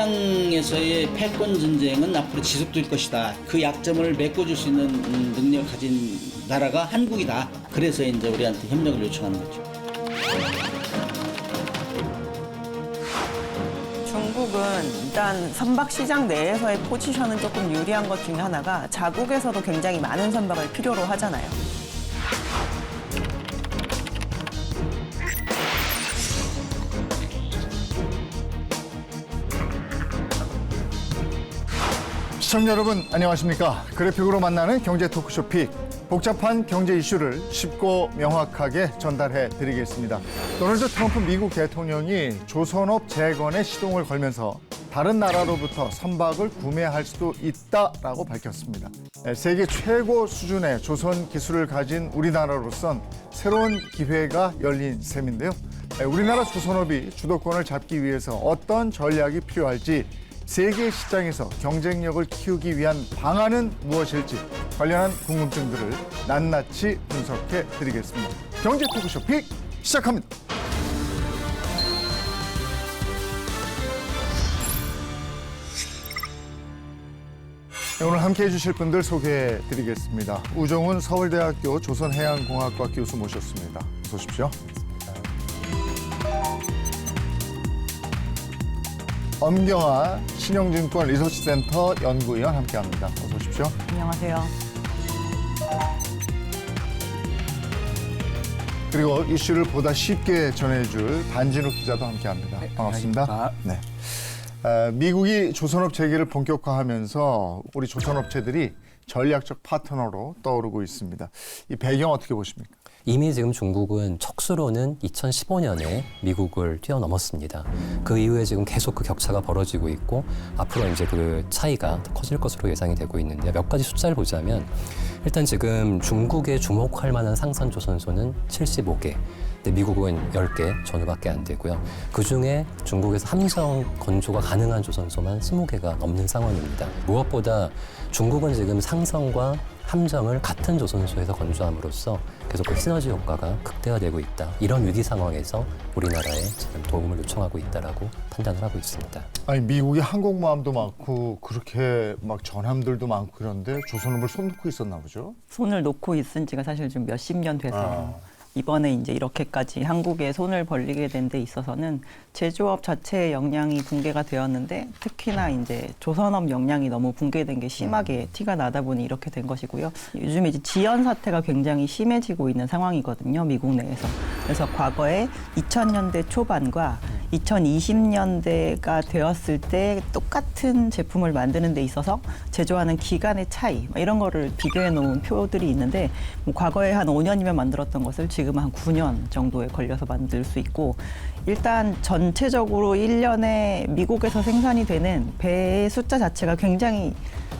평양에서의 패권 전쟁은 앞으로 지속될 것이다. 그 약점을 메꿔줄 수 있는 능력 가진 나라가 한국이다. 그래서 이제 우리한테 협력을 요청하는 거죠. 중국은 일단 선박 시장 내에서의 포지션은 조금 유리한 것 중에 하나가 자국에서도 굉장히 많은 선박을 필요로 하잖아요. 시청자 여러분 안녕하십니까. 그래픽으로 만나는 경제 토크쇼 픽. 복잡한 경제 이슈를 쉽고 명확하게 전달해 드리겠습니다. 도널드 트럼프 미국 대통령이 조선업 재건에 시동을 걸면서 다른 나라로부터 선박을 구매할 수도 있다라고 밝혔습니다. 세계 최고 수준의 조선 기술을 가진 우리나라로선 새로운 기회가 열린 셈인데요. 우리나라 조선업이 주도권을 잡기 위해서 어떤 전략이 필요할지, 세계 시장에서 경쟁력을 키우기 위한 방안은 무엇일지 관련한 궁금증들을 낱낱이 분석해 드리겠습니다. 경제 토크쇼 픽 시작합니다. 오늘 함께해 주실 분들 소개해 드리겠습니다. 우종훈 서울대학교 조선해양공학과 교수 모셨습니다. 어서 오십시오. 엄경아 신영증권 리서치센터 연구위원 함께합니다. 어서 오십시오. 안녕하세요. 그리고 이슈를 보다 쉽게 전해줄 반진욱 기자도 함께합니다. 반갑습니다. 네. 미국이 조선업 재개를 본격화하면서 우리 조선업체들이 전략적 파트너로 떠오르고 있습니다. 이 배경 어떻게 보십니까? 이미 지금 중국은 척수로는 2015년에 미국을 뛰어넘었습니다. 그 이후에 지금 계속 그 격차가 벌어지고 있고 앞으로 이제 그 차이가 더 커질 것으로 예상이 되고 있는데, 몇 가지 숫자를 보자면 일단 지금 중국에 주목할 만한 상선 조선소는 75개. 근데 미국은 10개 전후밖에 안 되고요. 그중에 중국에서 함정 건조가 가능한 조선소만 20개가 넘는 상황입니다. 무엇보다 중국은 지금 상선과 함정을 같은 조선소에서 건조함으로써 계속 그 시너지 효과가 극대화되고 있다. 이런 위기 상황에서 우리나라에 지금 도움을 요청하고 있다라고 판단을 하고 있습니다. 아니 미국이 항공모함도 많고 그렇게 막 전함들도 많고 그런데 조선업을 손 놓고 있었나 보죠? 손을 놓고 있은 지가 사실 좀 몇십 년 돼서 이번에 이제 이렇게까지 한국에 손을 벌리게 된 데 있어서는 제조업 자체의 역량이 붕괴가 되었는데, 특히나 이제 조선업 역량이 너무 붕괴된 게 심하게 티가 나다 보니 이렇게 된 것이고요. 요즘에 이제 지연 사태가 굉장히 심해지고 있는 상황이거든요, 미국 내에서. 그래서 과거에 2000년대 초반과 2020년대가 되었을 때 똑같은 제품을 만드는 데 있어서 제조하는 기간의 차이, 이런 거를 비교해 놓은 표들이 있는데, 뭐 과거에 한 5년이면 만들었던 것을 지금 한 9년 정도에 걸려서 만들 수 있고, 일단 전체적으로 1년에 미국에서 생산이 되는 배의 숫자 자체가 굉장히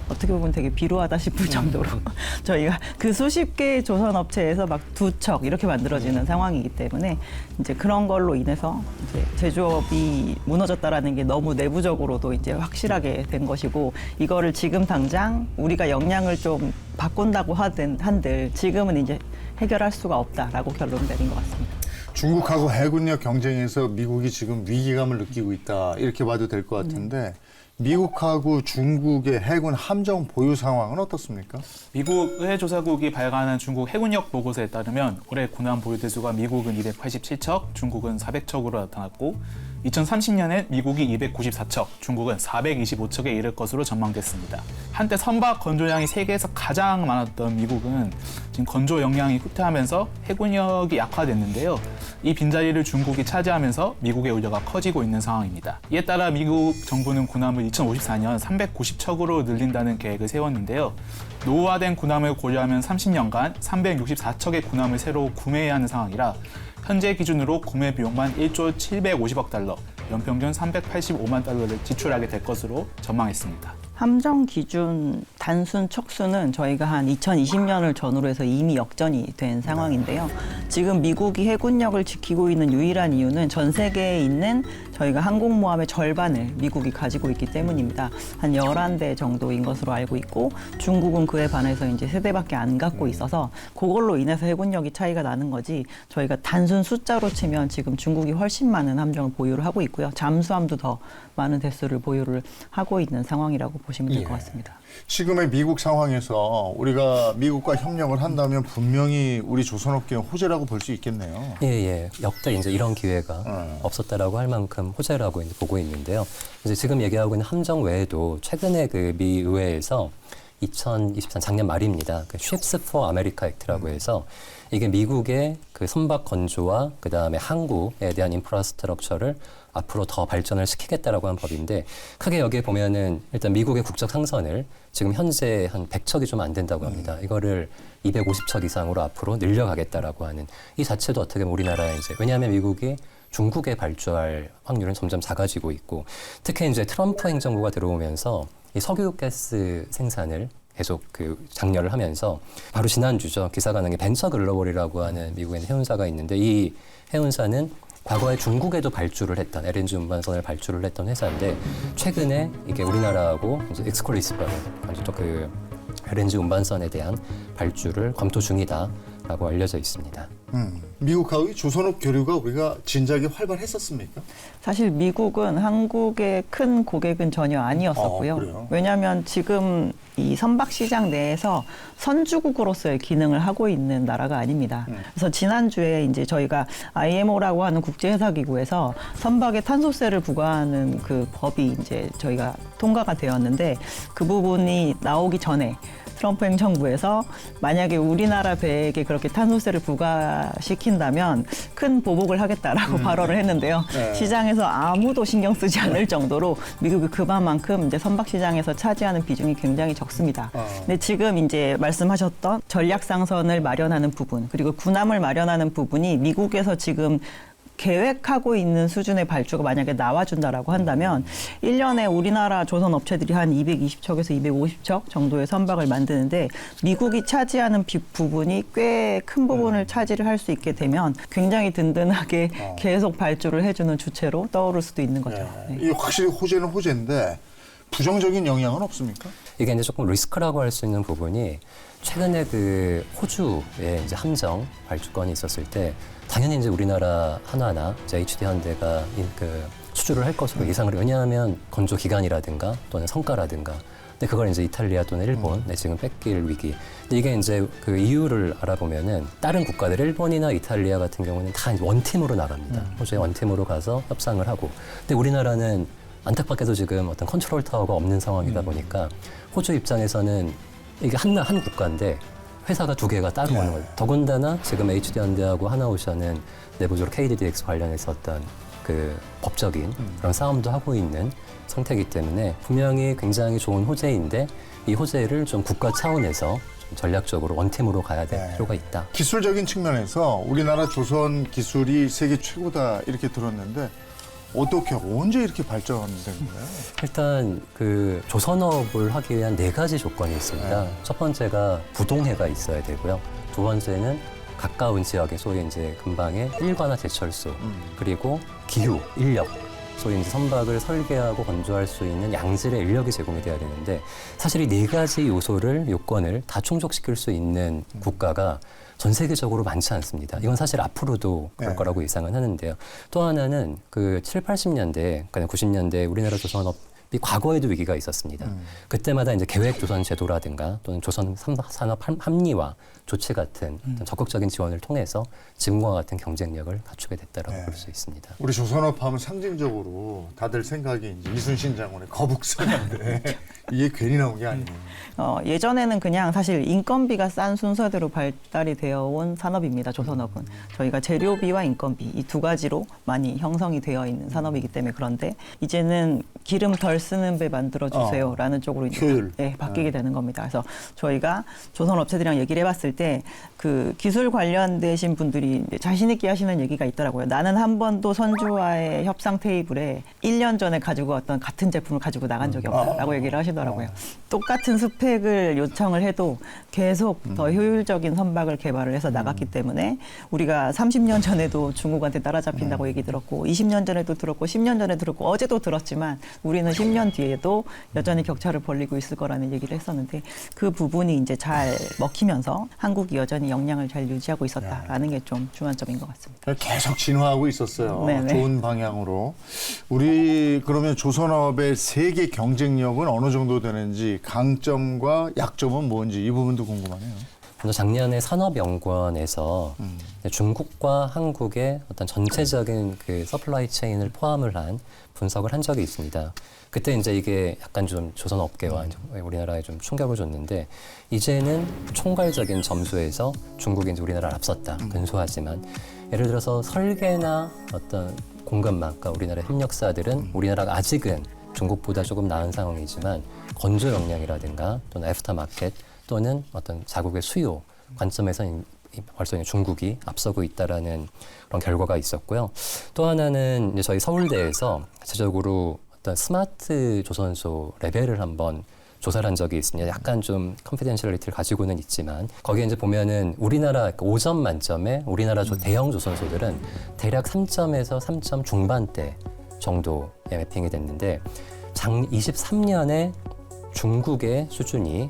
어떻게 보면 되게 비루하다 싶을 정도로 저희가 그 수십 개의 조선업체에서 막 두 척 이렇게 만들어지는 상황이기 때문에 이제 그런 걸로 인해서 이제 제조업이 무너졌다라는 게 너무 내부적으로도 이제 확실하게 된 것이고, 이거를 지금 당장 우리가 역량을 좀 바꾼다고 한들 지금은 이제 해결할 수가 없다라고 결론 내린 것 같습니다. 중국하고 해군력 경쟁에서 미국이 지금 위기감을 느끼고 있다, 이렇게 봐도 될 것 같은데 미국하고 중국의 해군 함정 보유 상황은 어떻습니까? 미국 의회조사국이 발간한 중국 해군력 보고서에 따르면 올해 군함 보유 대수가 미국은 287척, 중국은 400척으로 나타났고 2030년엔 미국이 294척, 중국은 425척에 이를 것으로 전망됐습니다. 한때 선박 건조량이 세계에서 가장 많았던 미국은 지금 건조 역량이 후퇴하면서 해군력이 약화됐는데요. 이 빈자리를 중국이 차지하면서 미국의 우려가 커지고 있는 상황입니다. 이에 따라 미국 정부는 군함을 2054년 390척으로 늘린다는 계획을 세웠는데요. 노후화된 군함을 고려하면 30년간 364척의 군함을 새로 구매해야 하는 상황이라 현재 기준으로 구매 비용만 1조 750억 달러, 연평균 385만 달러를 지출하게 될 것으로 전망했습니다. 함정 기준 단순 척수는 저희가 한 2020년을 전후로 해서 이미 역전이 된 상황인데요. 지금 미국이 해군력을 지키고 있는 유일한 이유는 전 세계에 있는 저희가 항공모함의 절반을 미국이 가지고 있기 때문입니다. 한 11대 정도인 것으로 알고 있고 중국은 그에 반해서 이제 3대밖에 안 갖고 있어서 그걸로 인해서 해군력이 차이가 나는 거지 저희가 단순 숫자로 치면 지금 중국이 훨씬 많은 함정을 보유를 하고 있고요. 잠수함도 더 많은 대수를 보유를 하고 있는 상황이라고 보시면 될 것 같습니다. 지금의 미국 상황에서 우리가 미국과 협력을 한다면 분명히 우리 조선업계의 호재라고 볼 수 있겠네요. 예. 역대 이제 이런 기회가 없었다라고 할 만큼 호재라고 이제 보고 있는데요. 이제 지금 얘기하고 있는 함정 외에도 최근에 그 미 의회에서 2023 작년 말입니다. 그 Ships for America Act라고 해서 이게 미국의 그 선박 건조와 그 다음에 항구에 대한 인프라스트럭처를 앞으로 더 발전을 시키겠다라고 한 법인데 크게 여기에 보면은 일단 미국의 국적 상선을 지금 현재 한 100척이 좀 안 된다고 합니다. 이거를 250척 이상으로 앞으로 늘려가겠다라고 하는 이 자체도 어떻게 보면 우리나라에 이제 왜냐하면 미국이 중국에 발주할 확률은 점점 작아지고 있고 특히 이제 트럼프 행정부가 들어오면서 이 석유가스 생산을 계속 그 장려를 하면서 바로 지난주죠. 기사가 난 게 벤처 글로벌이라고 하는 미국의 해운사가 있는데 이 해운사는 과거에 중국에도 발주를 했던 LNG 운반선을 발주를 했던 회사인데 최근에 이게 우리나라하고 이제 엑스클루시브 그 LNG 운반선에 대한 발주를 검토 중이다라고 알려져 있습니다. 미국하고의 조선업 교류가 우리가 진작에 활발했었습니까? 사실 미국은 한국의 큰 고객은 전혀 아니었었고요. 그래요? 왜냐하면 지금 이 선박 시장 내에서 선주국으로서의 기능을 하고 있는 나라가 아닙니다. 그래서 지난주에 이제 저희가 IMO라고 하는 국제회사기구에서 선박에 탄소세를 부과하는 그 법이 이제 저희가 통과가 되었는데 그 부분이 나오기 전에 트럼프 행정부에서 만약에 우리나라 배에게 그렇게 탄소세를 부과시킨다면 큰 보복을 하겠다라고 발언을 했는데요. 네. 시장에서 아무도 신경 쓰지 않을 정도로 미국이 그만큼 이제 선박 시장에서 차지하는 비중이 굉장히 적습니다. 근데 지금 이제 말씀하셨던 전략상선을 마련하는 부분 그리고 군함을 마련하는 부분이 미국에서 지금 계획하고 있는 수준의 발주가 만약에 나와준다라고 한다면 1년에 우리나라 조선 업체들이 한 220척에서 250척 정도의 선박을 만드는데 미국이 차지하는 부분이 꽤 큰 부분을 차지를 할 수 있게 되면 굉장히 든든하게 계속 발주를 해주는 주체로 떠오를 수도 있는 거죠. 네. 이게 확실히 호재는 호재인데 부정적인 영향은 없습니까? 이게 이제 조금 리스크라고 할 수 있는 부분이 최근에 그 호주에 이제 함정 발주권이 있었을 때 당연히 이제 우리나라 하나나 이제 HD 현대가 그 수주를 할 것으로 예상을 해요. 왜냐하면 건조 기간이라든가 또는 성과라든가. 근데 그걸 이제 이탈리아 또는 일본에 지금 뺏길 위기. 근데 이게 이제 그 이유를 알아보면은 다른 국가들 일본이나 이탈리아 같은 경우는 다 이제 원팀으로 나갑니다. 호주에 원팀으로 가서 협상을 하고. 근데 우리나라는 안타깝게도 지금 어떤 컨트롤 타워가 없는 상황이다 보니까 호주 입장에서는 이게 한 국가인데 회사가 2개가 따로 오는 거예요. 더군다나 지금 HD현대하고 하나오션은 내부적으로 KDDX 관련해서 어떤 그 법적인 그런 싸움도 하고 있는 상태이기 때문에 분명히 굉장히 좋은 호재인데 이 호재를 좀 국가 차원에서 좀 전략적으로 원팀으로 가야 될 필요가 있다. 기술적인 측면에서 우리나라 조선 기술이 세계 최고다 이렇게 들었는데 어떻게 언제 이렇게 발전된 거예요? 일단 그 조선업을 하기 위한 4가지 조건이 있습니다. 첫 번째가 부동해가 있어야 되고요. 두 번째는 가까운 지역에 소위 이제 근방에 일관화 제철소 그리고 기후, 인력 소위 이제 선박을 설계하고 건조할 수 있는 양질의 인력이 제공이 돼야 되는데 사실 이 4가지 요건을 다 충족시킬 수 있는 국가가 전 세계적으로 많지 않습니다. 이건 사실 앞으로도 그럴 거라고 예상은 하는데요. 또 하나는 그 7, 80년대, 그러니까 90년대 우리나라 조선업이 과거에도 위기가 있었습니다. 그때마다 이제 계획조선 제도라든가 또는 조선 산업 합리화 조치 같은 어떤 적극적인 지원을 통해서 지금과 같은 경쟁력을 갖추게 됐다라고 볼 수 있습니다. 우리 조선업 하면 상징적으로 다들 생각이 이제 이순신 장군의 거북선인데 이게 괜히 나온 게 아니에요. 예전에는 그냥 사실 인건비가 싼 순서대로 발달이 되어 온 산업입니다. 조선업은. 저희가 재료비와 인건비 이 2가지로 많이 형성이 되어 있는 산업이기 때문에 그런데 이제는 기름 덜 쓰는 배 만들어 주세요라는 쪽으로 이제 효율. 바뀌게 되는 겁니다. 그래서 저희가 조선 업체들이랑 얘기를 해봤을 때 그 기술 관련되신 분들이 이제 자신 있게 하시는 얘기가 있더라고요. 나는 한 번도 선주와의 협상 테이블에 1년 전에 가지고 왔던 같은 제품을 가지고 나간 적이 없다라고 얘기를 하시더라고요. 똑같은 스펙을 요청을 해도 계속 더 효율적인 선박을 개발을 해서 나갔기 때문에 우리가 30년 전에도 중국한테 따라잡힌다고 얘기 들었고 20년 전에도 들었고 10년 전에 들었고 어제도 들었지만 우리는 10년 뒤에도 여전히 격차를 벌리고 있을 거라는 얘기를 했었는데 그 부분이 이제 잘 먹히면서 한국이 여전히 역량을 잘 유지하고 있었다라는 게 좀 중요점인 것 같습니다. 계속 진화하고 있었어요. 네네. 좋은 방향으로. 우리 그러면 조선업의 세계 경쟁력은 어느 정도 되는지 강점과 약점은 뭔지 이 부분도 궁금하네요. 먼저 작년에 산업연구원에서 중국과 한국의 어떤 전체적인 그 서플라이 체인을 포함을 한 분석을 한 적이 있습니다. 그때 이제 이게 약간 좀 조선업계와 우리나라에 좀 충격을 줬는데 이제는 총괄적인 점수에서 중국이 이제 우리나라를 앞섰다. 근소하지만 예를 들어서 설계나 어떤 공급망, 그러니까 우리나라 협력사들은 우리나라가 아직은 중국보다 조금 나은 상황이지만 건조 역량이라든가 또는 애프터 마켓 또는 어떤 자국의 수요 관점에서 벌써 중국이 앞서고 있다라는 그런 결과가 있었고요. 또 하나는 이제 저희 서울대에서 자체적으로 어떤 스마트 조선소 레벨을 한번 조사를 한 적이 있습니다. 약간 좀 컨피덴셜리티를 가지고는 있지만 거기에 이제 보면은 우리나라 5점 만점에 우리나라 대형 조선소들은 대략 3점에서 3점 중반대 정도에 매핑이 됐는데 23년에 중국의 수준이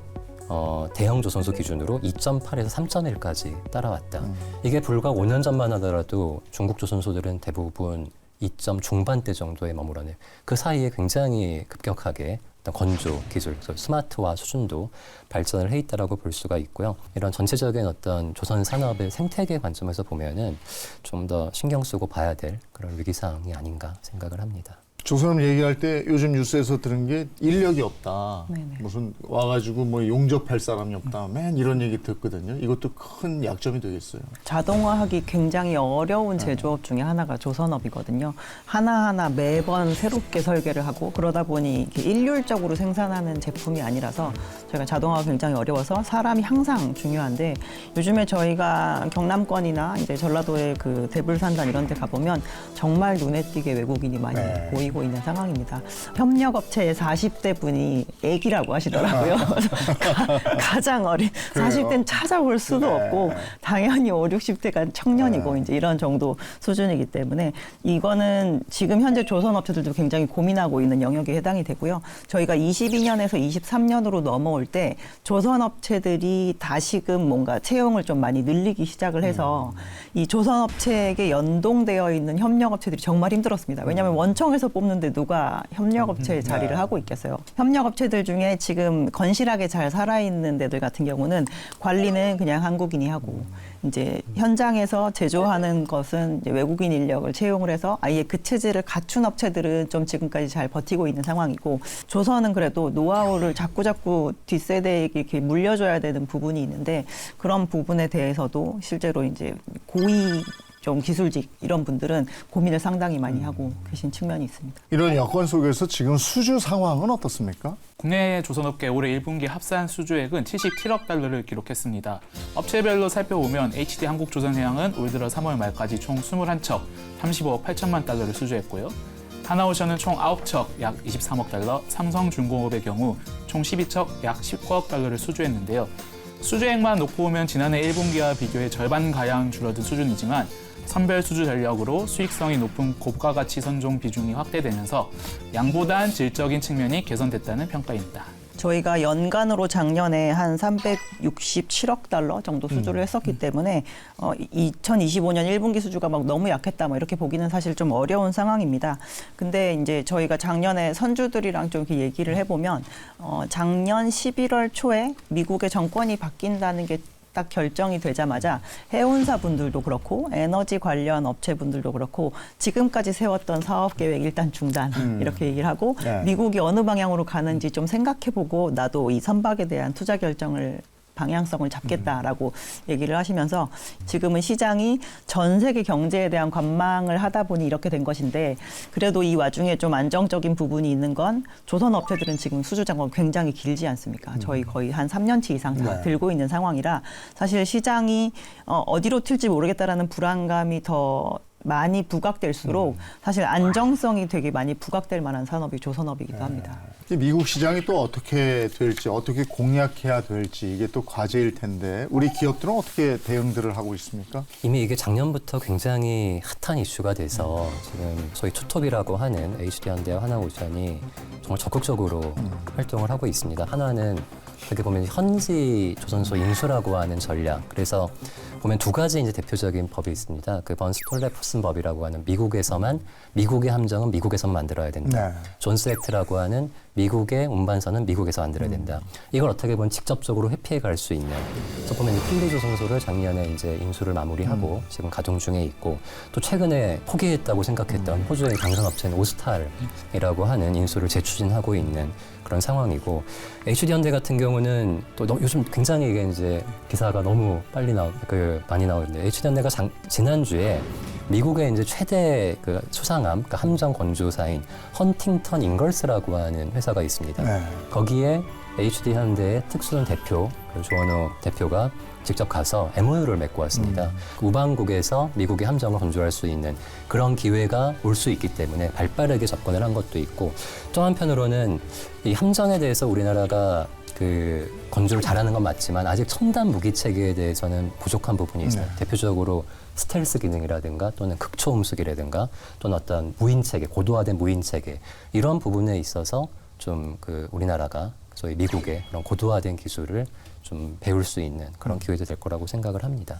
대형 조선소 기준으로 2.8에서 3.1까지 따라왔다. 이게 불과 5년 전만 하더라도 중국 조선소들은 대부분 2점 중반대 정도에 머무르는 그 사이에 굉장히 급격하게 어떤 건조 기술, 스마트화 수준도 발전을 해 있다라고 볼 수가 있고요. 이런 전체적인 어떤 조선 산업의 생태계 관점에서 보면은 좀 더 신경 쓰고 봐야 될 그런 위기 사항이 아닌가 생각을 합니다. 조선업 얘기할 때 요즘 뉴스에서 들은 게 인력이 없다. 네네. 무슨 와가지고 뭐 용접할 사람이 없다. 맨 이런 얘기 듣거든요. 이것도 큰 약점이 되겠어요. 자동화하기 굉장히 어려운 제조업 중에 하나가 조선업이거든요. 하나하나 매번 새롭게 설계를 하고 그러다 보니 이렇게 일률적으로 생산하는 제품이 아니라서 저희가 자동화가 굉장히 어려워서 사람이 항상 중요한데 요즘에 저희가 경남권이나 이제 전라도의 그 대불산단 이런 데 가보면 정말 눈에 띄게 외국인이 많이 보이고 있는 상황입니다. 협력업체의 40대 분이 애기라고 하시더라고요. 가장 어린 40대는 찾아볼 수도 없고 당연히 5, 60대가 청년이고 이제 이런 정도 수준이기 때문에 이거는 지금 현재 조선업체들도 굉장히 고민하고 있는 영역에 해당이 되고요. 저희가 22년에서 23년으로 넘어올 때 조선업체들이 다시금 뭔가 채용을 좀 많이 늘리기 시작을 해서 이 조선업체에게 연동되어 있는 협력업체들이 정말 힘들었습니다. 왜냐하면 원청에서 뽑는데 누가 협력업체의 자리를 하고 있겠어요. 협력업체들 중에 지금 건실하게 잘 살아있는 데들 같은 경우는 관리는 그냥 한국인이 하고 이제 현장에서 제조하는 것은 이제 외국인 인력을 채용을 해서 아예 그 체제를 갖춘 업체들은 좀 지금까지 잘 버티고 있는 상황이고 조선은 그래도 노하우를 자꾸 뒷세대에게 이렇게 물려줘야 되는 부분이 있는데 그런 부분에 대해서도 실제로 이제 고위 좀 기술직 이런 분들은 고민을 상당히 많이 하고 계신 측면이 있습니다. 이런 여건 속에서 지금 수주 상황은 어떻습니까? 국내 조선업계 올해 1분기 합산 수주액은 77억 달러를 기록했습니다. 업체별로 살펴보면 HD 한국조선해양은 올 들어 3월 말까지 총 21척, 35억 8천만 달러를 수주했고요. 하나오션은 총 9척, 약 23억 달러, 삼성중공업의 경우 총 12척, 약 19억 달러를 수주했는데요. 수주액만 놓고 보면 지난해 1분기와 비교해 절반가량 줄어든 수준이지만 선별 수주 전략으로 수익성이 높은 고가 가치 선종 비중이 확대되면서 양보단 질적인 측면이 개선됐다는 평가입니다. 저희가 연간으로 작년에 한 367억 달러 정도 수주를 했었기 때문에 2025년 1분기 수주가 막 너무 약했다 뭐 이렇게 보기는 사실 좀 어려운 상황입니다. 근데 이제 저희가 작년에 선주들이랑 좀 이렇게 얘기를 해보면 작년 11월 초에 미국의 정권이 바뀐다는 게 딱 결정이 되자마자 해운사 분들도 그렇고 에너지 관련 업체 분들도 그렇고 지금까지 세웠던 사업 계획 일단 중단 이렇게 얘기를 하고 미국이 어느 방향으로 가는지 좀 생각해보고 나도 이 선박에 대한 투자 결정을 방향성을 잡겠다라고 얘기를 하시면서 지금은 시장이 전 세계 경제에 대한 관망을 하다 보니 이렇게 된 것인데 그래도 이 와중에 좀 안정적인 부분이 있는 건 조선 업체들은 지금 수주 잔고가 굉장히 길지 않습니까? 저희 거의 한 3년치 이상 다 들고 있는 상황이라 사실 시장이 어디로 튈지 모르겠다라는 불안감이 더 많이 부각될수록 사실 안정성이 되게 많이 부각될 만한 산업이 조선업이기도 합니다. 미국 시장이 또 어떻게 될지, 어떻게 공략해야 될지 이게 또 과제일 텐데 우리 기업들은 어떻게 대응들을 하고 있습니까? 이미 이게 작년부터 굉장히 핫한 이슈가 돼서 지금 소위 투톱이라고 하는 HD현대와 하나오션이 정말 적극적으로 활동을 하고 있습니다. 하나는 어떻게 보면 현지 조선소 인수라고 하는 전략. 그래서 보면 두 가지 이제 대표적인 법이 있습니다. 그 번스톨레프슨 법이라고 하는 미국에서만 미국의 함정은 미국에서만 만들어야 된다. 네. 존스 액트라고 하는 미국의 운반선은 미국에서 만들어야 된다. 이걸 어떻게 보면 직접적으로 회피해 갈 수 있는. 그래서 보면 필리조선소를 작년에 이제 인수를 마무리하고 지금 가동 중에 있고 또 최근에 포기했다고 생각했던 호주의 방산업체인 오스탈이라고 하는 인수를 재추진하고 있는 그런 상황이고 HD현대 같은 경우는 또 요즘 굉장히 이게 이제 기사가 너무 빨리 많이 나오는데 HD현대가 지난주에 미국의 이제 최대 그 수상함, 그러니까 함정 건조사인 헌팅턴 잉걸스라고 하는 회사가 있습니다. 네. 거기에 HD현대의 특수전 대표, 조원호 대표가 직접 가서 MOU를 맺고 왔습니다. 우방국에서 미국의 함정을 건조할 수 있는 그런 기회가 올 수 있기 때문에 발빠르게 접근을 한 것도 있고 또 한편으로는 이 함정에 대해서 우리나라가 그 건조를 잘하는 건 맞지만 아직 첨단 무기 체계에 대해서는 부족한 부분이 있어요. 대표적으로 스텔스 기능이라든가 또는 극초음속이라든가 또는 어떤 무인 체계, 고도화된 무인 체계 이런 부분에 있어서 좀 그 우리나라가 소위 미국의 그런 고도화된 기술을 좀 배울 수 있는 그런 기회도 될 거라고 생각을 합니다.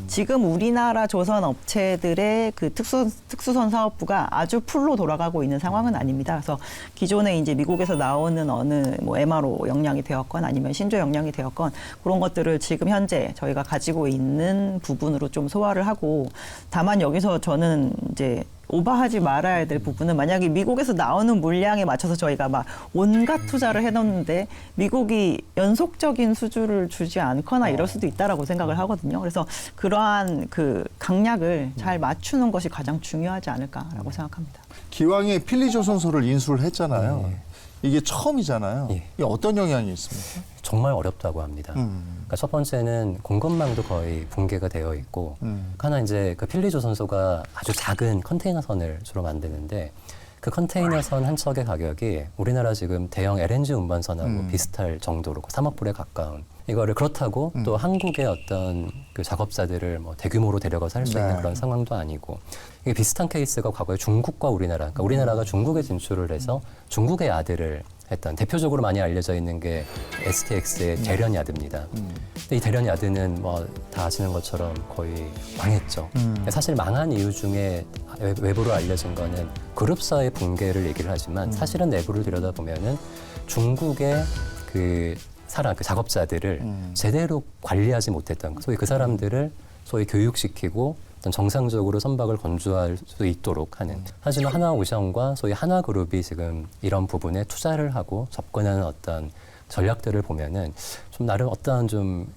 지금 우리나라 조선 업체들의 그 특수선 사업부가 아주 풀로 돌아가고 있는 상황은 아닙니다. 그래서 기존에 이제 미국에서 나오는 어느 뭐 MRO 역량이 되었건 아니면 신조 역량이 되었건 그런 것들을 지금 현재 저희가 가지고 있는 부분으로 좀 소화를 하고 다만 여기서 저는 이제 오버하지 말아야 될 부분은 만약에 미국에서 나오는 물량에 맞춰서 저희가 막 온갖 투자를 해놓는데 미국이 연속적인 수주를 주지 않거나 이럴 수도 있다라고 생각을 하거든요. 그래서 그러한 그 강약을 잘 맞추는 것이 가장 중요하지 않을까라고 생각합니다. 기왕에 필리조선소를 인수를 했잖아요. 네. 이게 처음이잖아요. 예. 이게 어떤 영향이 있습니까? 정말 어렵다고 합니다. 그러니까 첫 번째는 공급망도 거의 붕괴가 되어 있고 하나 이제 그 필리조선소가 아주 작은 컨테이너선을 주로 만드는데 그 컨테이너선 한 척의 가격이 우리나라 지금 대형 LNG 운반선하고 비슷할 정도로 3억 불에 가까운 이거를 그렇다고 또 한국의 어떤 그 작업자들을 뭐 대규모로 데려가서 할 수 있는 그런 상황도 아니고 이게 비슷한 케이스가 과거에 중국과 우리나라, 그러니까 우리나라가 중국에 진출을 해서 중국의 야드를 했던 대표적으로 많이 알려져 있는 게 STX의 대련 야드입니다. 근데 이 대련 야드는 뭐 다 아시는 것처럼 거의 망했죠. 사실 망한 이유 중에 외부로 알려진 거는 그룹사의 붕괴를 얘기를 하지만 사실은 내부를 들여다보면은 중국의 그 작업자들을 제대로 관리하지 못했던 소위 그 사람들을 소위 교육시키고 어떤 정상적으로 선박을 건조할 수 있도록 하는 하지만 하나오션과 소위 하나그룹이 지금 이런 부분에 투자를 하고 접근하는 어떤 전략들을 보면은 좀 나름 어떤 좀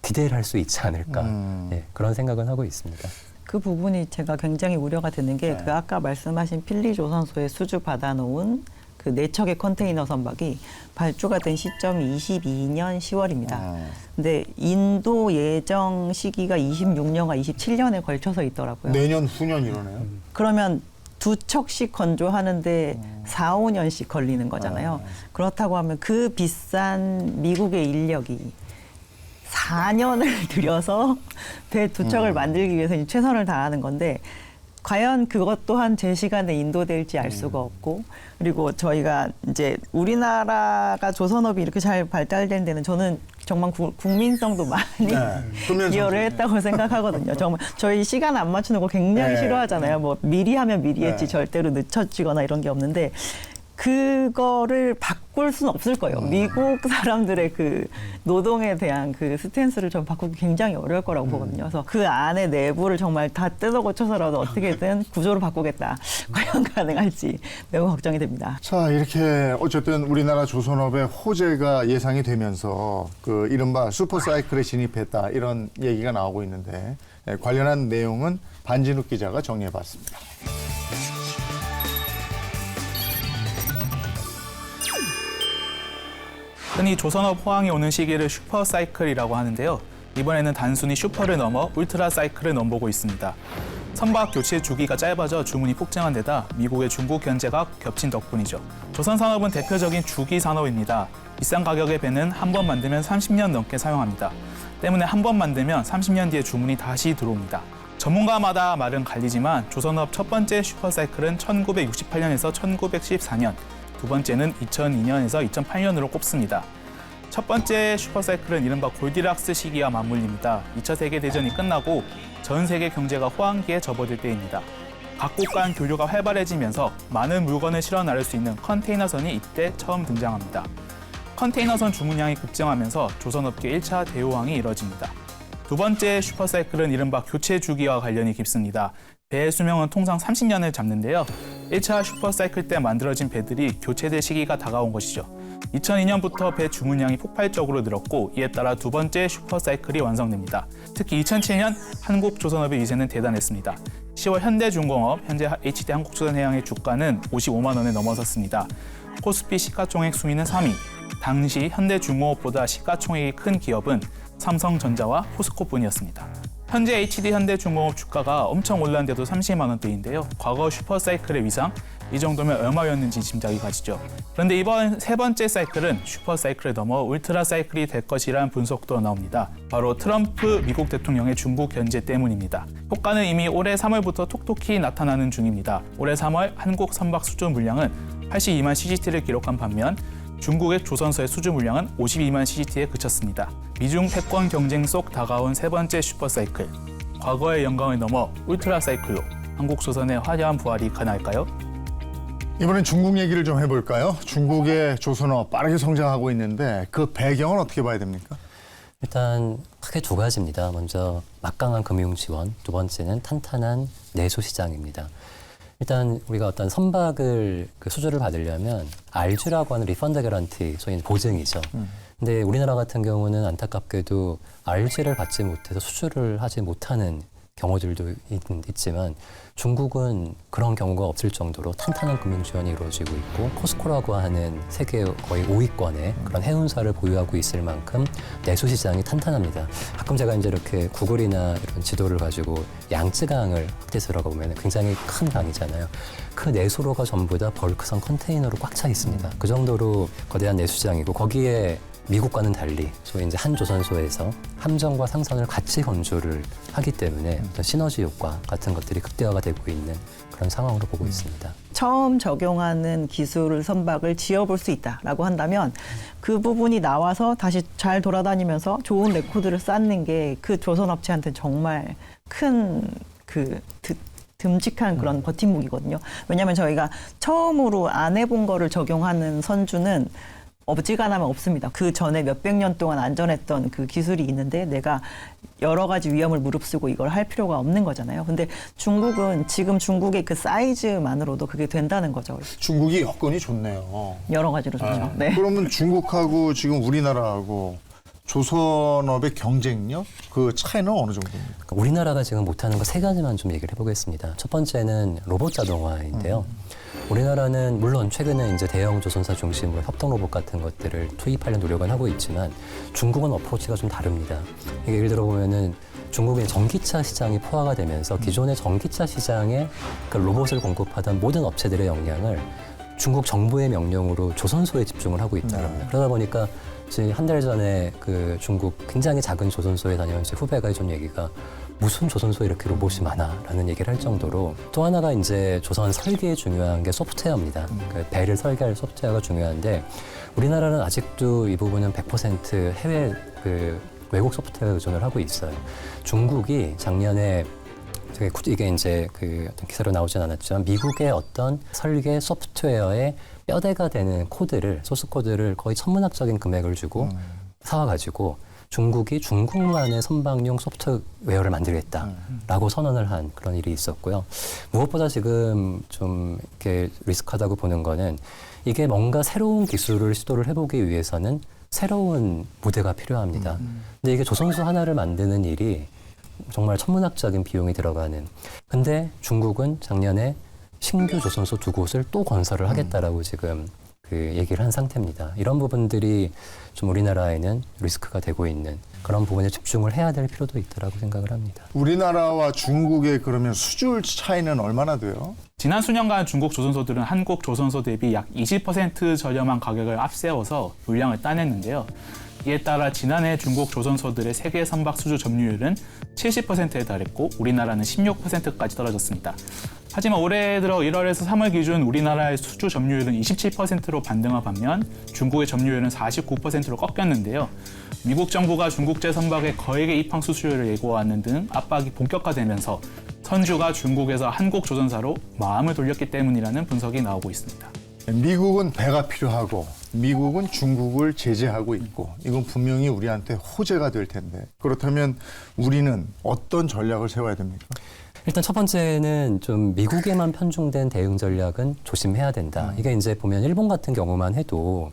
기대를 할 수 있지 않을까 네, 그런 생각은 하고 있습니다. 그 부분이 제가 굉장히 우려가 되는 게 그 아까 말씀하신 필리조선소에 수주 받아놓은 그 4척의 컨테이너 선박이 발주가 된 시점이 22년 10월입니다. 근데 인도 예정 시기가 26년과 27년에 걸쳐서 있더라고요. 내년, 후년 이러네요. 그러면 2척씩 건조하는데 4, 5년씩 걸리는 거잖아요. 그렇다고 하면 그 비싼 미국의 인력이 4년을 들여서 배 2척을 만들기 위해서 최선을 다하는 건데 과연 그것 또한 제 시간에 인도될지 알 수가 없고 그리고 저희가 이제 우리나라가 조선업이 이렇게 잘 발달된 데는 저는 정말 국민성도 많이 기여를 했다고 생각하거든요. 정말 저희 시간 안 맞추는 거 굉장히 싫어하잖아요. 뭐 미리 하면 미리 했지 절대로 늦춰지거나 이런 게 없는데 그거를 바꿀 수는 없을 거예요. 미국 사람들의 그 노동에 대한 그 스탠스를 좀 바꾸기 굉장히 어려울 거라고 보거든요. 그래서 그 안에 내부를 정말 다 뜯어 고쳐서라도 어떻게든 구조를 바꾸겠다. 과연 가능할지 매우 걱정이 됩니다. 자, 이렇게 어쨌든 우리나라 조선업의 호재가 예상이 되면서 그 이른바 슈퍼사이클에 진입했다 이런 얘기가 나오고 있는데 관련한 내용은 반진욱 기자가 정리해봤습니다. 흔히 조선업 호황이 오는 시기를 슈퍼사이클이라고 하는데요. 이번에는 단순히 슈퍼를 넘어 울트라 사이클을 넘보고 있습니다. 선박 교체 주기가 짧아져 주문이 폭증한 데다 미국의 중국 견제가 겹친 덕분이죠. 조선산업은 대표적인 주기 산업입니다. 비싼 가격의 배는 한 번 만들면 30년 넘게 사용합니다. 때문에 한 번 만들면 30년 뒤에 주문이 다시 들어옵니다. 전문가마다 말은 갈리지만 조선업 첫 번째 슈퍼사이클은 1968년에서 1914년, 두 번째는 2002년에서 2008년으로 꼽습니다. 첫 번째 슈퍼사이클은 이른바 골디락스 시기와 맞물립니다. 2차 세계대전이 끝나고 전 세계 경제가 호황기에 접어들 때입니다. 각국 간 교류가 활발해지면서 많은 물건을 실어 나를 수 있는 컨테이너선이 이때 처음 등장합니다. 컨테이너선 주문량이 급증하면서 조선업계 1차 대호황이 이뤄집니다. 두 번째 슈퍼사이클은 이른바 교체 주기와 관련이 깊습니다. 배의 수명은 통상 30년을 잡는데요. 1차 슈퍼사이클 때 만들어진 배들이 교체될 시기가 다가온 것이죠. 2002년부터 배 주문량이 폭발적으로 늘었고 이에 따라 두 번째 슈퍼사이클이 완성됩니다. 특히 2007년 한국조선업의 위세는 대단했습니다. 10월 현대중공업, 현재 HD 한국조선해양의 주가는 55만 원을 넘어섰습니다. 코스피 시가총액 순위는 3위. 당시 현대중공업보다 시가총액이 큰 기업은 삼성전자와 포스코뿐이었습니다. 현재 HD 현대중공업 주가가 엄청 올랐는데도 30만 원대인데요. 과거 슈퍼사이클의 위상, 이 정도면 얼마였는지 짐작이 가시죠. 그런데 이번 세 번째 사이클은 슈퍼사이클을 넘어 울트라 사이클이 될 것이라는 분석도 나옵니다. 바로 트럼프 미국 대통령의 중국 견제 때문입니다. 효과는 이미 올해 3월부터 톡톡히 나타나는 중입니다. 올해 3월 한국 선박 수주 물량은 82만 CGT를 기록한 반면 중국의 조선소의 수주 물량은 52만 CGT에 그쳤습니다. 미중 패권 경쟁 속 다가온 세 번째 슈퍼사이클. 과거의 영광을 넘어 울트라 사이클로 한국조선의 화려한 부활이 가능할까요? 이번엔 중국 얘기를 좀 해볼까요? 중국의 조선업 빠르게 성장하고 있는데 그 배경은 어떻게 봐야 됩니까? 일단 크게 두 가지입니다. 먼저 막강한 금융 지원, 두 번째는 탄탄한 내수 시장입니다. 일단 우리가 어떤 선박을 수주를 받으려면 RG라고 하는 리펀드 개런티, 소위 보증이죠. 근데 우리나라 같은 경우는 안타깝게도 RG를 받지 못해서 수주를 하지 못하는 경우들도 있지만 중국은 그런 경우가 없을 정도로 탄탄한 금융 지원이 이루어지고 있고 포스코라고 하는 세계 거의 5위권의 그런 해운사를 보유하고 있을 만큼 내수 시장이 탄탄합니다. 가끔 제가 이제 이렇게 구글이나 이런 지도를 가지고 양쯔강을 확대해서 들어가 보면 굉장히 큰 강이잖아요. 그 내수로가 전부 다 벌크선 컨테이너로 꽉 차 있습니다. 그 정도로 거대한 내수 시장이고 거기에 미국과는 달리 소위 이제 한 조선소에서 함정과 상선을 같이 건조를 하기 때문에 어떤 시너지 효과 같은 것들이 극대화가 되고 있는 그런 상황으로 보고 있습니다. 처음 적용하는 기술 선박을 지어볼 수 있다라고 한다면 그 부분이 나와서 다시 잘 돌아다니면서 좋은 레코드를 쌓는 게 그 조선업체한테 정말 큰 듬직한 그런 버팀목이거든요. 왜냐하면 저희가 처음으로 안 해본 거를 적용하는 선주는 어지간하면 없습니다. 그 전에 몇백 년 동안 안전했던 그 기술이 있는데 내가 여러 가지 위험을 무릅쓰고 이걸 할 필요가 없는 거잖아요. 근데 중국은 지금 중국의 그 사이즈만으로도 그게 된다는 거죠. 중국이 여건이 좋네요. 여러 가지로 좋죠. 네. 그러면 중국하고 지금 우리나라하고 조선업의 경쟁력 그 차이는 어느 정도입니까? 그러니까 우리나라가 지금 못하는 거 세 가지만 좀 얘기를 해보겠습니다. 첫 번째는 로봇 자동화인데요. 우리나라는 물론 최근에 이제 대형 조선사 중심으로 협동 로봇 같은 것들을 투입하려는 노력은 하고 있지만 중국은 어프로치가 좀 다릅니다. 이게 예를 들어 보면은 중국의 전기차 시장이 포화가 되면서 기존의 전기차 시장에 그 로봇을 공급하던 모든 업체들의 역량을 중국 정부의 명령으로 조선소에 집중을 하고 있다는 겁니다. 그러다 보니까 한 달 전에 그 중국 굉장히 작은 조선소에 다녀온 제 후배가 해준 얘기가 무슨 조선소에 이렇게 로봇이 많아라는 얘기를 할 정도로 또 하나가 이제 조선 설계에 중요한 게 소프트웨어입니다. 그 배를 설계할 소프트웨어가 중요한데 우리나라는 아직도 이 부분은 100% 해외 외국 소프트웨어 의존을 하고 있어요. 중국이 작년에 이게 이제 그 어떤 기사로 나오진 않았지만 미국의 어떤 설계 소프트웨어의 뼈대가 되는 코드를 소스 코드를 거의 천문학적인 금액을 주고 사와가지고 중국이 중국만의 선박용 소프트웨어를 만들겠다라고 선언을 한 그런 일이 있었고요. 무엇보다 지금 좀 이렇게 리스크하다고 보는 거는 이게 뭔가 새로운 기술을 시도를 해보기 위해서는 새로운 무대가 필요합니다. 근데 이게 조선소 하나를 만드는 일이 정말 천문학적인 비용이 들어가는. 근데 중국은 작년에 신규 조선소 2곳을 또 건설을 하겠다라고 지금 그 얘기를 한 상태입니다. 이런 부분들이 좀 우리나라에는 리스크가 되고 있는 그런 부분에 집중을 해야 될 필요도 있다라고 생각을 합니다. 우리나라와 중국의 그러면 수출 차이는 얼마나 돼요? 지난 수년간 중국 조선소들은 한국 조선소 대비 약 20% 저렴한 가격을 앞세워서 물량을 따냈는데요. 이에 따라 지난해 중국 조선소들의 세계 선박 수주 점유율은 70%에 달했고 우리나라는 16%까지 떨어졌습니다. 하지만 올해 들어 1월에서 3월 기준 우리나라의 수주 점유율은 27%로 반등한 반면 중국의 점유율은 49%로 꺾였는데요. 미국 정부가 중국제 선박의 거액의 입항 수수료를 예고하는 등 압박이 본격화되면서 선주가 중국에서 한국 조선사로 마음을 돌렸기 때문이라는 분석이 나오고 있습니다. 미국은 배가 필요하고 미국은 중국을 제재하고 있고 이건 분명히 우리한테 호재가 될 텐데 그렇다면 우리는 어떤 전략을 세워야 됩니까? 일단 첫 번째는 좀 미국에만 편중된 대응 전략은 조심해야 된다. 이게 이제 보면 일본 같은 경우만 해도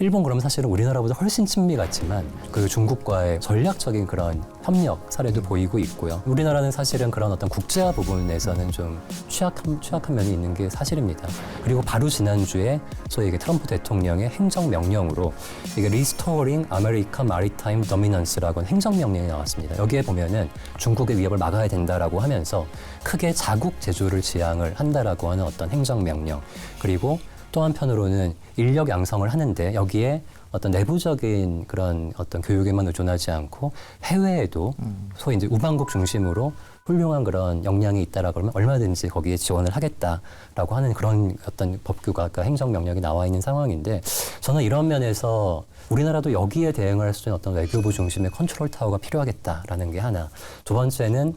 일본 그러면 사실은 우리나라보다 훨씬 친미 같지만 그 중국과의 전략적인 그런 협력 사례도 보이고 있고요. 우리나라는 사실은 그런 어떤 국제화 부분에서는 좀 취약한 면이 있는 게 사실입니다. 그리고 바로 지난주에 소위 이게 트럼프 대통령의 행정명령으로 이게 Restoring American Maritime Dominance라고 하는 행정명령이 나왔습니다. 여기에 보면은 중국의 위협을 막아야 된다라고 하면서 크게 자국 제조를 지향을 한다라고 하는 어떤 행정명령 그리고 또 한편으로는 인력 양성을 하는데 여기에 어떤 내부적인 그런 어떤 교육에만 의존하지 않고 해외에도 소위 이제 우방국 중심으로 훌륭한 그런 역량이 있다라고 그러면 얼마든지 거기에 지원을 하겠다라고 하는 그런 어떤 법규가 아까 행정명령이 나와 있는 상황인데 저는 이런 면에서 우리나라도 여기에 대응할 수 있는 어떤 외교부 중심의 컨트롤 타워가 필요하겠다라는 게 하나. 두 번째는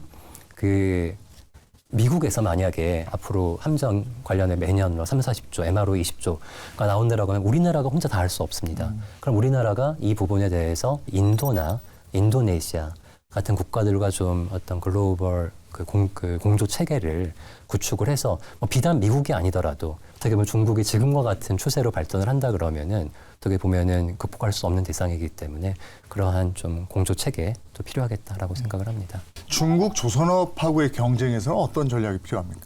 미국에서 만약에 앞으로 함정 관련해 매년 3, 40조, MRO 20조가 나온다라고 하면 우리나라가 혼자 다 할 수 없습니다. 그럼 우리나라가 이 부분에 대해서 인도나 인도네시아 같은 국가들과 좀 어떤 글로벌 공조 체계를 구축을 해서 뭐 비단 미국이 아니더라도 어떻게 보면 중국이 지금과 같은 추세로 발전을 한다 그러면은 어떻게 보면은 극복할 수 없는 대상이기 때문에 그러한 좀 공조 체계도 필요하겠다라고 생각을 합니다. 중국 조선업하고의 경쟁에서는 어떤 전략이 필요합니까?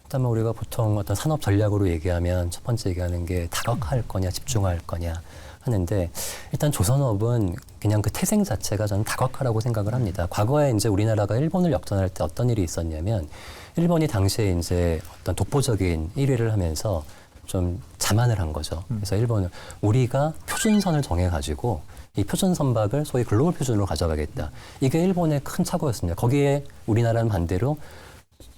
일단 뭐 우리가 보통 어떤 산업 전략으로 얘기하면 첫 번째 얘기하는 게 다각화할 거냐 집중할 거냐 하는데 일단 조선업은 그냥 그 태생 자체가 저는 다각화라고 생각을 합니다. 과거에 이제 우리나라가 일본을 역전할 때 어떤 일이 있었냐면 일본이 당시에 이제 어떤 독보적인 1위를 하면서 좀 자만을 한 거죠. 그래서 일본은 우리가 표준선을 정해가지고 이 표준 선박을 소위 글로벌 표준으로 가져가겠다. 이게 일본의 큰 착오였습니다. 거기에 우리나라는 반대로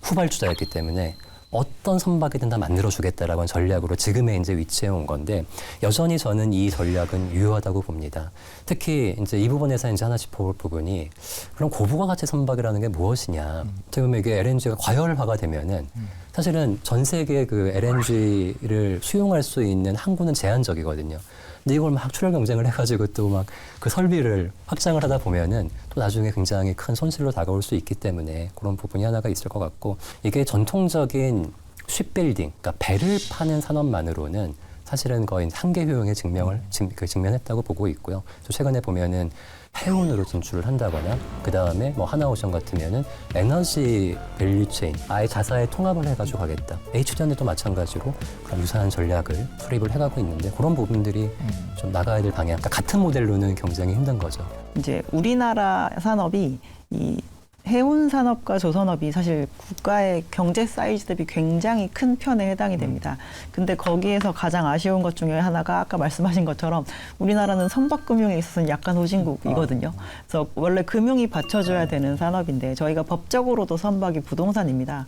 후발주자였기 때문에 어떤 선박이든 다 만들어주겠다라고 하는 전략으로 지금의 이제 위치해 온 건데 여전히 저는 이 전략은 유효하다고 봅니다. 특히 이제 이 부분에서 이제 하나 짚어볼 부분이 그럼 고부가 가치 선박이라는 게 무엇이냐. 어떻게 보면 이게 LNG가 과열화가 되면은 사실은 전 세계 그 LNG를 수용할 수 있는 항구는 제한적이거든요. 근데 이걸 막 출혈 경쟁을 해가지고 또 막 그 설비를 확장을 하다 보면은 또 나중에 굉장히 큰 손실로 다가올 수 있기 때문에 그런 부분이 하나가 있을 것 같고 이게 전통적인 쉽빌딩, 그러니까 배를 파는 산업만으로는 사실은 거의 한계 효용에 직면했다고 보고 있고요. 또 최근에 보면은 해운으로 진출을 한다거나 그 다음에 뭐 하나오션 같으면은 에너지 밸류체인 아예 자사에 통합을 해가지고 가겠다. H전에도 마찬가지로 그런 유사한 전략을 수립을 해가고 있는데 그런 부분들이 좀 나가야 될 방향. 그러니까 같은 모델로는 경쟁이 힘든 거죠. 이제 우리나라 산업이 이 해운 산업과 조선업이 사실 국가의 경제 사이즈 대비 굉장히 큰 편에 해당이 됩니다. 근데 거기에서 가장 아쉬운 것 중에 하나가 아까 말씀하신 것처럼 우리나라는 선박금융에 있어서는 약간 후진국이거든요. 그래서 원래 금융이 받쳐줘야 되는 산업인데 저희가 법적으로도 선박이 부동산입니다.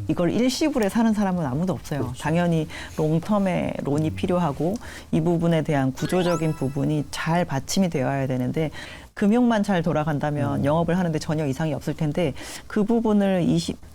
이걸 일시불에 사는 사람은 아무도 없어요. 그렇죠. 당연히 롱텀에 론이 필요하고 이 부분에 대한 구조적인 부분이 잘 받침이 되어야 되는데 금융만 잘 돌아간다면 영업을 하는데 전혀 이상이 없을 텐데 그 부분을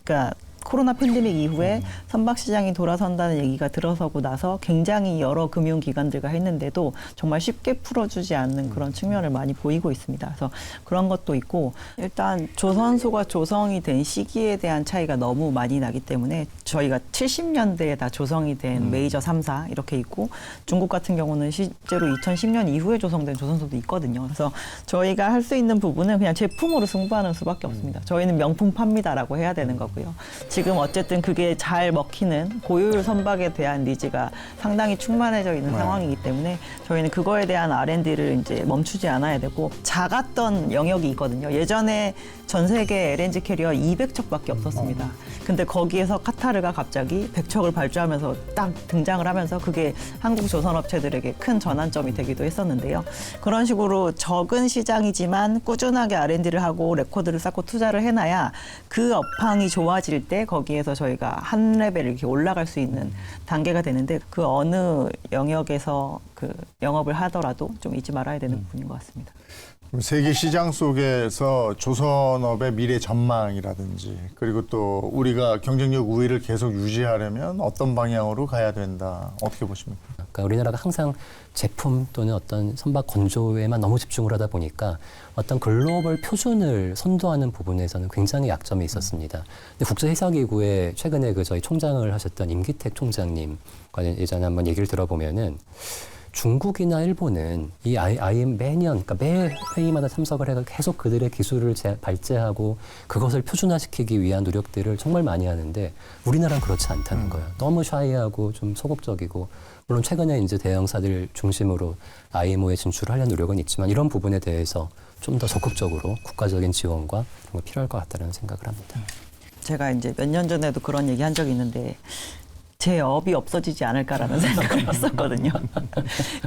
그러니까 코로나 팬데믹 이후에 선박시장이 돌아선다는 얘기가 들어서고 나서 굉장히 여러 금융기관들과 했는데도 정말 쉽게 풀어주지 않는 그런 측면을 많이 보이고 있습니다. 그래서 그런 것도 있고 일단 조선소가 조성이 된 시기에 대한 차이가 너무 많이 나기 때문에 저희가 70년대에 다 조성이 된 메이저 3사 이렇게 있고 중국 같은 경우는 실제로 2010년 이후에 조성된 조선소도 있거든요. 그래서 저희가 할 수 있는 부분은 그냥 제품으로 승부하는 수밖에 없습니다. 저희는 명품 팝니다라고 해야 되는 거고요. 지금 어쨌든 그게 잘 먹히는 고효율 선박에 대한 니즈가 상당히 충만해져 있는 상황이기 때문에 저희는 그거에 대한 R&D를 이제 멈추지 않아야 되고 작았던 영역이 있거든요. 예전에 전 세계 LNG 캐리어 200척밖에 없었습니다. 근데 거기에서 카타르가 갑자기 100척을 발주하면서 딱 등장을 하면서 그게 한국 조선업체들에게 큰 전환점이 되기도 했었는데요. 그런 식으로 적은 시장이지만 꾸준하게 R&D를 하고 레코드를 쌓고 투자를 해놔야 그 업황이 좋아질 때 거기에서 저희가 한 레벨 이렇게 올라갈 수 있는 단계가 되는데 그 어느 영역에서 그 영업을 하더라도 좀 잊지 말아야 되는 부분인 것 같습니다. 그럼 세계 시장 속에서 조선업의 미래 전망이라든지 그리고 또 우리가 경쟁력 우위를 계속 유지하려면 어떤 방향으로 가야 된다. 어떻게 보십니까? 그러니까 우리나라가 항상 제품 또는 어떤 선박 건조에만 너무 집중을 하다 보니까 어떤 글로벌 표준을 선도하는 부분에서는 굉장히 약점이 있었습니다. 근데 국제해사기구에 최근에 그 저희 총장을 하셨던 임기택 총장님 관련 예전에 한번 얘기를 들어보면은 중국이나 일본은 이 IM 매년, 그러니까 매 회의마다 참석을 해서 계속 그들의 기술을 발제하고 그것을 표준화시키기 위한 노력들을 정말 많이 하는데 우리나라는 그렇지 않다는 거예요. 너무 샤이하고 좀 소극적이고 물론 최근에 이제 대형사들 중심으로 IMO에 진출하려는 노력은 있지만 이런 부분에 대해서 좀 더 적극적으로 국가적인 지원과 그런 거 필요할 것 같다는 생각을 합니다. 제가 이제 몇 년 전에도 그런 얘기 한 적이 있는데 제 업이 없어지지 않을까라는 생각을 했었거든요.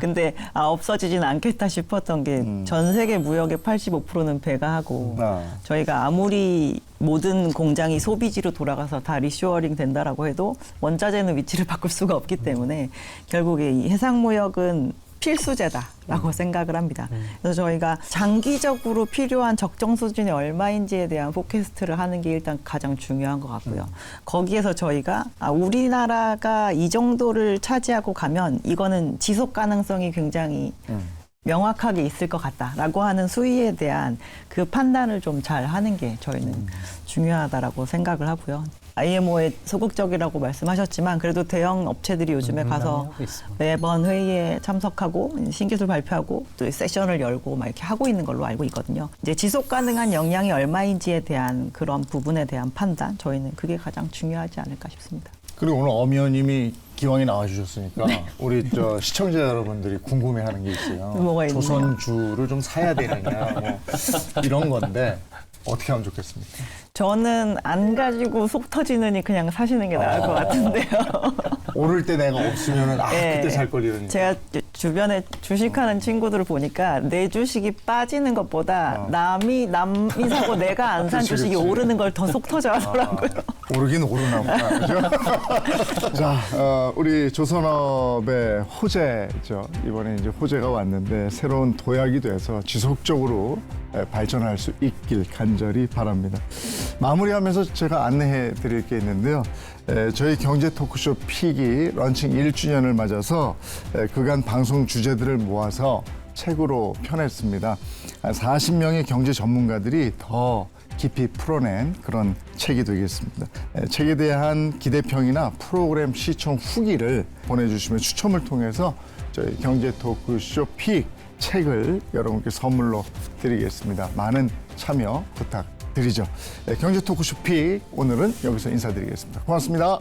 근데 없어지진 않겠다 싶었던 게 전 세계 무역의 85%는 배가 하고 저희가 아무리 모든 공장이 소비지로 돌아가서 다 리쇼어링 된다라고 해도 원자재는 위치를 바꿀 수가 없기 때문에 결국에 이 해상무역은 필수제다라고 생각을 합니다. 그래서 저희가 장기적으로 필요한 적정 수준이 얼마인지에 대한 포캐스트를 하는 게 일단 가장 중요한 것 같고요. 거기에서 저희가 우리나라가 이 정도를 차지하고 가면 이거는 지속 가능성이 굉장히 명확하게 있을 것 같다라고 하는 수위에 대한 그 판단을 좀 잘 하는 게 저희는 중요하다라고 생각을 하고요. IMO에 소극적이라고 말씀하셨지만 그래도 대형 업체들이 요즘에 가서 매번 회의에 참석하고 신기술 발표하고 또 세션을 열고 막 이렇게 하고 있는 걸로 알고 있거든요. 이제 지속 가능한 역량이 얼마인지에 대한 그런 부분에 대한 판단, 저희는 그게 가장 중요하지 않을까 싶습니다. 그리고 오늘 엄 의원님이 기왕에 나와주셨으니까 우리 시청자 여러분들이 궁금해하는 게 있어요. 뭐가 있나요? 조선주를 좀 사야 되느냐 뭐 이런 건데 어떻게 하면 좋겠습니까? 저는 안 가지고 속 터지느니 그냥 사시는 게 나을 것 같은데요. 오를 때 내가 없으면은 네. 그때 살 걸 이러니까. 제가 주변에 주식하는 친구들을 보니까 내 주식이 빠지는 것보다 남이 사고 내가 안 산 주식이 오르는 걸 더 속 터져 하더라고요. 오르긴 오르나 보다. 그죠? 자, 우리 조선업의 호재죠. 이번에 이제 호재가 왔는데 새로운 도약이 돼서 지속적으로 발전할 수 있길 간절히 바랍니다. 마무리하면서 제가 안내해 드릴 게 있는데요. 저희 경제 토크쇼 픽이 런칭 1주년을 맞아서 그간 방송 주제들을 모아서 책으로 펴냈습니다. 40명의 경제 전문가들이 더 깊이 풀어낸 그런 책이 되겠습니다. 책에 대한 기대평이나 프로그램 시청 후기를 보내주시면 추첨을 통해서 저희 경제 토크쇼 픽 책을 여러분께 선물로 드리겠습니다. 많은 참여 부탁드리죠. 경제 토크쇼 픽 오늘은 여기서 인사드리겠습니다. 고맙습니다.